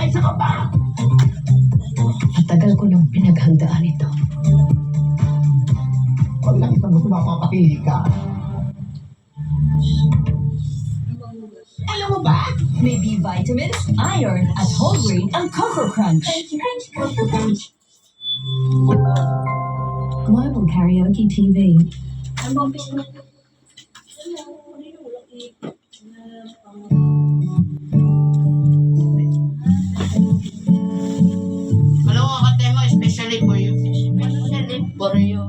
Isa ka pa! Matagal ko nang pinaghandaan ito. Pag nakita mo tumapapatili ka. Alam mo ba? May B vitamins, iron, at whole grain ang Coco Crunch. Crunchy, Coco Crunch. Global Karaoke TV. Alam ko katema, especially for you. Especially for you.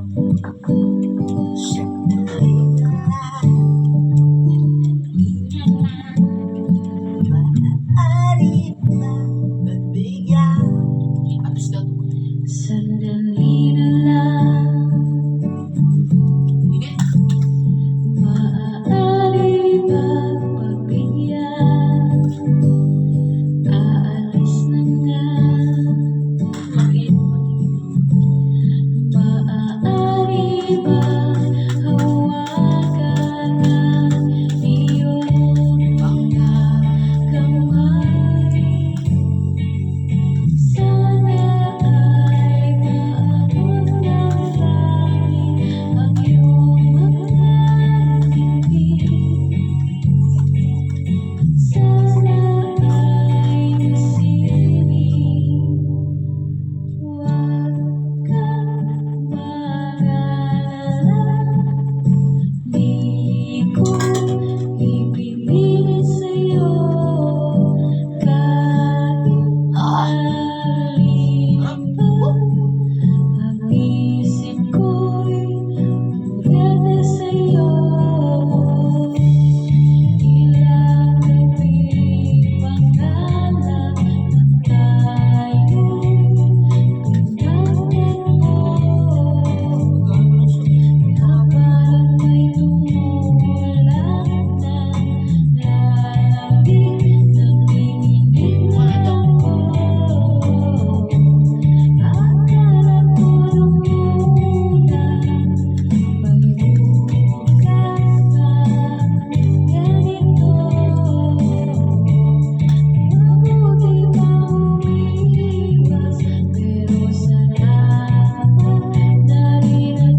Atas ka to. Sandali na lang, Hindi. maaari bang pagbigyan? Aalis na nga, maaari bang hawakan ang iyong mga kamay? Sana ay maabot ng langit ang iyong mga ngiti. Sana ay masiling, huwag kang mag-alala. Di ko ipipilit sa'yo kahit alin pa. Ang isip ko'y pwede sa'yo. Ilang gabing pangarap na tayo'y pinagtagpo. Na parang may tumulan ng lamig, nanginginig na ako. Akala ko nung una, may bukas na ganito. Mabuti pa umiwas, pero salamat na rin at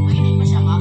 Mainit pa siya, ma.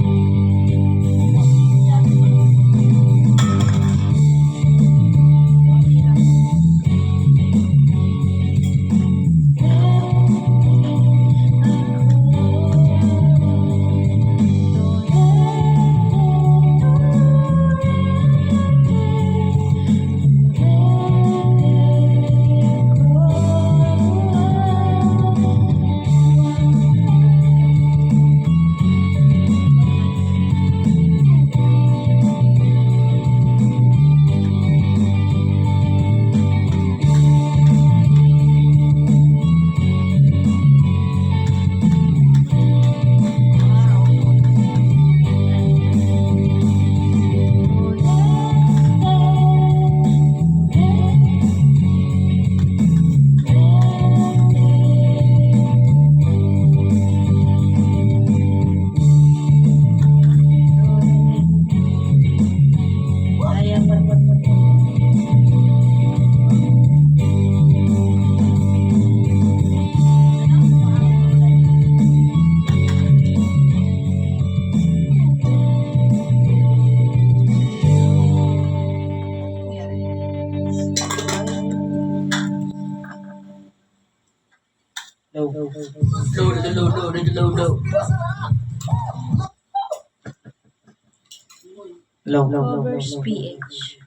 Low. Covers PH.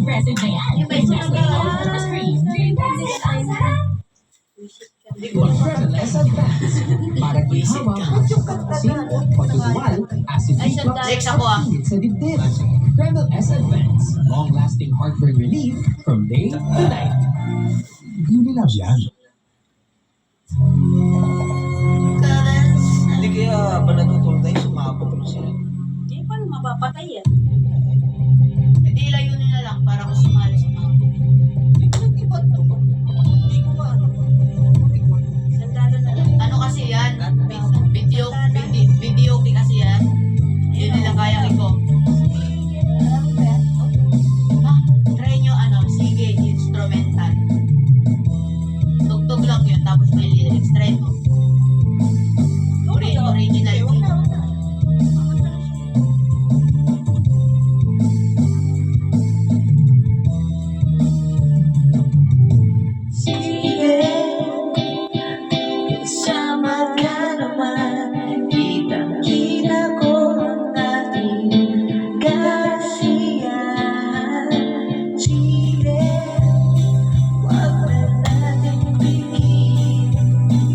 Impressive na yan. Yung may sinagawa. Sa screen. Tremeless Advance. Para ihawa pagkakasin, pagkukuwal, acid Ay, reflux, next ako ah. init sa dibdib. Tremeless Advance. Long-lasting heartburn relief from day to night. Beauty Labs yan. Hindi kaya ba natutulog tayo sumabog na sila? Hindi pa mapapatay yan. Hindi layunin na lang para kung sumali sa mga. Iba to. Hindi ko ba ano? Sandalo na lang. Ano kasi yan? Video kasi yan. Yun nilang kaya ko. Try nyo sige, instrumental. Tugtog lang yun, tapos may lyrics. Try mo. Original. Sige, kasama ka naman. Kitang-kita ko ang ating kasiyahan. Sige, wag na natin tingin.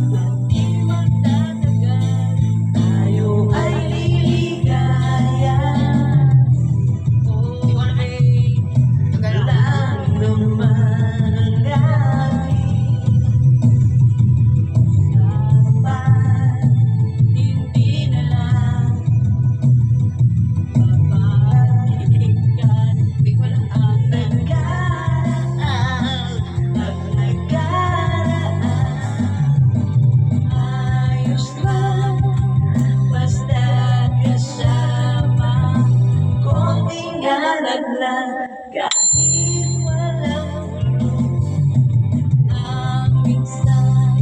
Ba't di magtatagal? Tayo ay liligaya. Hindi ko alam lang naman ang ating usapan. Hindi na lang babalikan. Hindi ko alam ang nakaraan. Ayos lang basta kasama. Konting alag lang kahit walang tulong. Ang minsan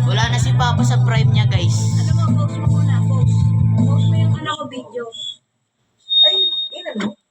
wala na si Papa sa prime niya, guys. Ano mo, post mo muna, post. Post mo yung ano ko videos. Ay, ilan mo?